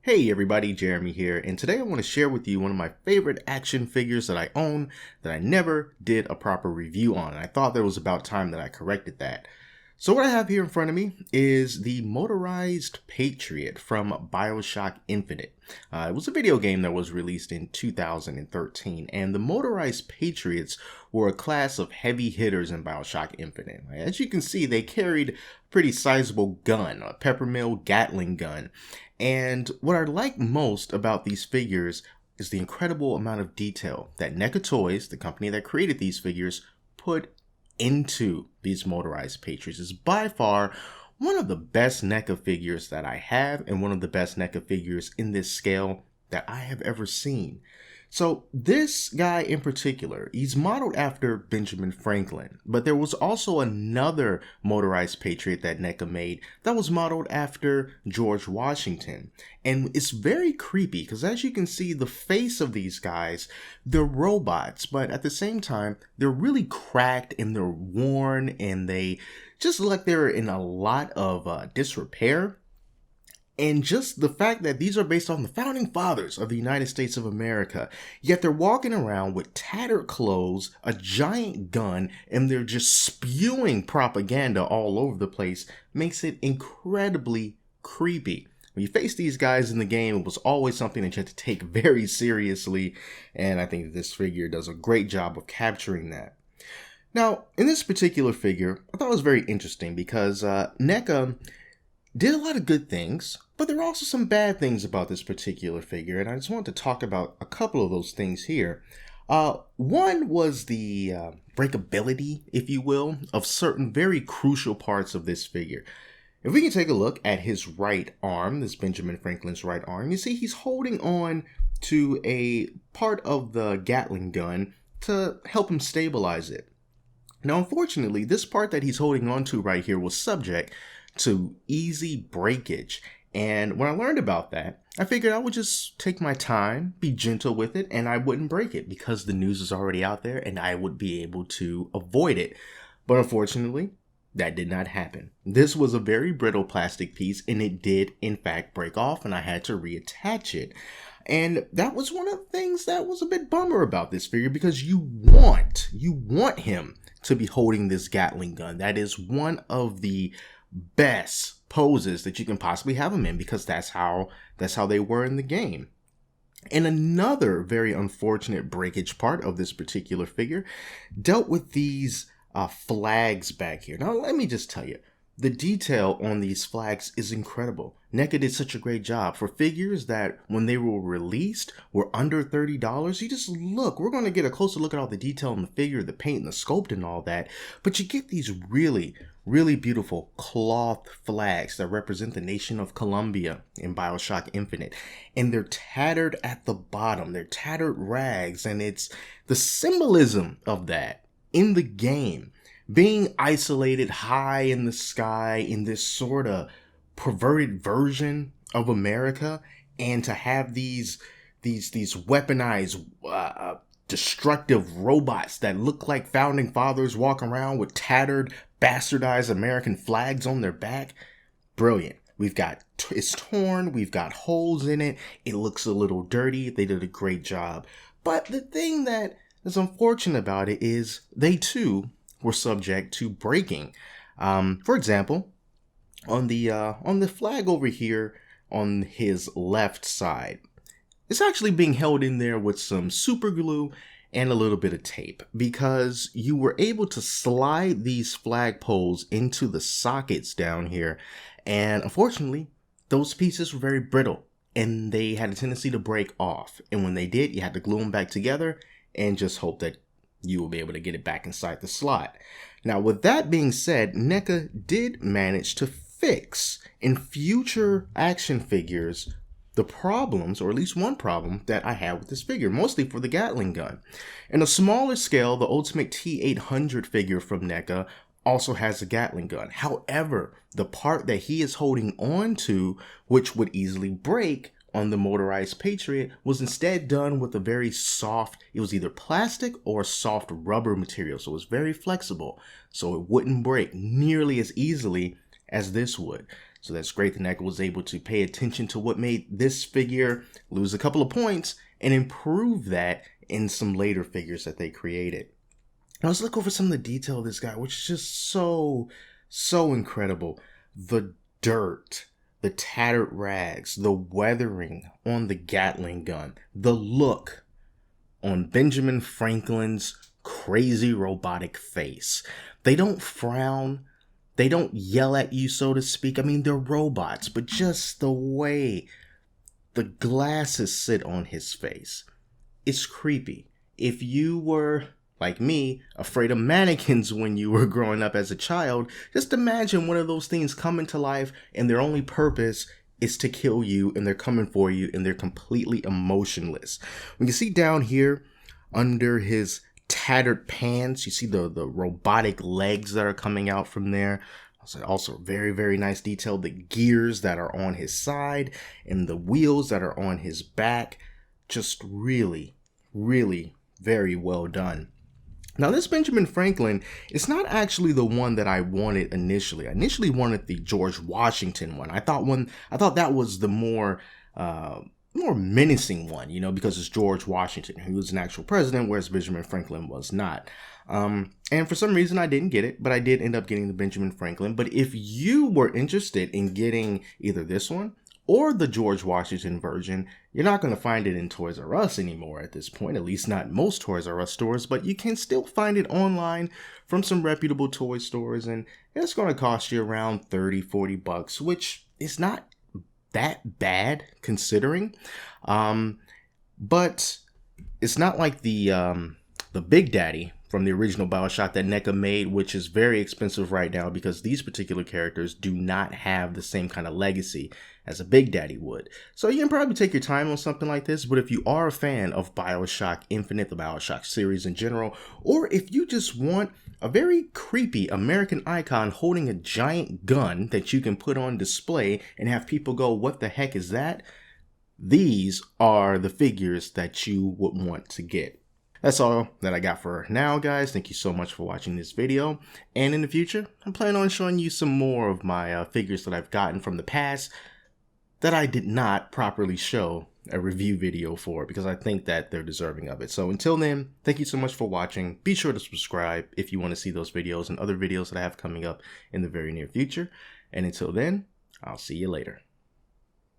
Hey everybody, Jeremy here, and today I want to share with you one of my favorite action figures that I own that I never did a proper review on, and I thought there was about time that I corrected that. So what I have here in front of me is the Motorized Patriot from Bioshock Infinite. It was a video game that was released in 2013, and the Motorized Patriots were a class of heavy hitters in Bioshock Infinite. As you can see, they carried a pretty sizable gun, a peppermill Gatling gun. And what I like most about these figures is the incredible amount of detail that Neca Toys, the company that created these figures, put into these Motorized Patriots. Is by far one of the best Neca figures that I have and one of the best Neca figures in this scale that I have ever seen. So this guy in particular, he's modeled after Benjamin Franklin, but there was also another Motorized Patriot that Neca made that was modeled after George Washington. And it's very creepy because as you can see, the face of these guys, they're robots, but at the same time, they're really cracked and they're worn and they just look like they're in a lot of disrepair. And just the fact that these are based on the founding fathers of the United States of America, yet they're walking around with tattered clothes, a giant gun, and they're just spewing propaganda all over the place, makes it incredibly creepy. When you face these guys in the game, it was always something that you had to take very seriously, and I think this figure does a great job of capturing that. Now, in this particular figure, I thought it was very interesting because Neca did a lot of good things, but there are also some bad things about this particular figure, and I just want to talk about a couple of those things here. One was the breakability, if you will, of certain very crucial parts of this figure. If we can take a look at his right arm, this Benjamin Franklin's right arm, you see he's holding on to a part of the Gatling gun to help him stabilize it. Now, unfortunately, this part that he's holding on to right here was subject to easy breakage. And when I learned about that, I figured I would just take my time, be gentle with it, and I wouldn't break it because the news is already out there and I would be able to avoid it. But unfortunately, that did not happen. This was a very brittle plastic piece and it did in fact break off and I had to reattach it. And that was one of the things that was a bit bummer about this figure because you want him to be holding this Gatling gun. That is one of the best poses that you can possibly have them in because that's how they were in the game. And another very unfortunate breakage part of this particular figure dealt with these flags back here. Now let me just tell you, the detail on these flags is incredible. Neca did such a great job for figures that when they were released were under $30. You just look, we're going to get a closer look at all the detail on the figure, the paint and the sculpt and all that. But you get these really beautiful cloth flags that represent the nation of Colombia in Bioshock Infinite. And they're tattered at the bottom. They're tattered rags. And it's the symbolism of that in the game. Being isolated high in the sky in this sort of perverted version of America, and to have these weaponized, destructive robots that look like founding fathers walking around with tattered, bastardized American flags on their back. Brilliant. It's torn, we've got holes in it, it looks a little dirty, they did a great job. But the thing that is unfortunate about it is they too were subject to breaking. For example, on the flag over here on his left side, it's actually being held in there with some super glue and a little bit of tape because you were able to slide these flag poles into the sockets down here, and unfortunately those pieces were very brittle and they had a tendency to break off, and when they did, you had to glue them back together and just hope that you will be able to get it back inside the slot. Now, with that being said, Neca did manage to fix in future action figures the problems, or at least one problem, that I had with this figure, mostly for the Gatling gun. In a smaller scale, the Ultimate T-800 figure from Neca also has a Gatling gun. However, the part that he is holding on to, which would easily break on the Motorized Patriot, was instead done with a very soft, it was either plastic or soft rubber material, so it was very flexible, so it wouldn't break nearly as easily as this would. So that's great that Neca was able to pay attention to what made this figure lose a couple of points and improve that in some later figures that they created. Now let's look over some of the detail of this guy, which is just so incredible. The dirt, the tattered rags, the weathering on the Gatling gun, the look on Benjamin Franklin's crazy robotic face. They don't frown. They don't yell at you, so to speak. I mean, they're robots, but just the way the glasses sit on his face, it's creepy. If you were, like me, afraid of mannequins when you were growing up as a child, just imagine one of those things coming to life and their only purpose is to kill you, and they're coming for you, and they're completely emotionless. We can see down here under his tattered pants, you see the robotic legs that are coming out from there. Also very nice detail, the gears that are on his side and the wheels that are on his back. Just really very well done. Now this Benjamin Franklin is not actually the one that I wanted initially. I initially wanted the George Washington one. I thought that was the more menacing one, you know, because it's George Washington. He was an actual president, whereas Benjamin Franklin was not. And for some reason I didn't get it, but I did end up getting the Benjamin Franklin. But if you were interested in getting either this one or the George Washington version, you're not going to find it in Toys R Us anymore at this point, at least not most Toys R Us stores, but you can still find it online from some reputable toy stores, and it's going to cost you around $30-40, which is not that bad considering. But it's not like the Big Daddy from the original Bioshock that Neca made, which is very expensive right now because these particular characters do not have the same kind of legacy as a Big Daddy would. So you can probably take your time on something like this, but if you are a fan of Bioshock Infinite, the Bioshock series in general, or if you just want a very creepy American icon holding a giant gun that you can put on display and have people go, what the heck is that? These are the figures that you would want to get. That's all that I got for now, guys. Thank you so much for watching this video. And in the future, I'm planning on showing you some more of my figures that I've gotten from the past that I did not properly show a review video for, because I think that they're deserving of it. So until then, thank you so much for watching. Be sure to subscribe if you want to see those videos and other videos that I have coming up in the very near future. And until then, I'll see you later.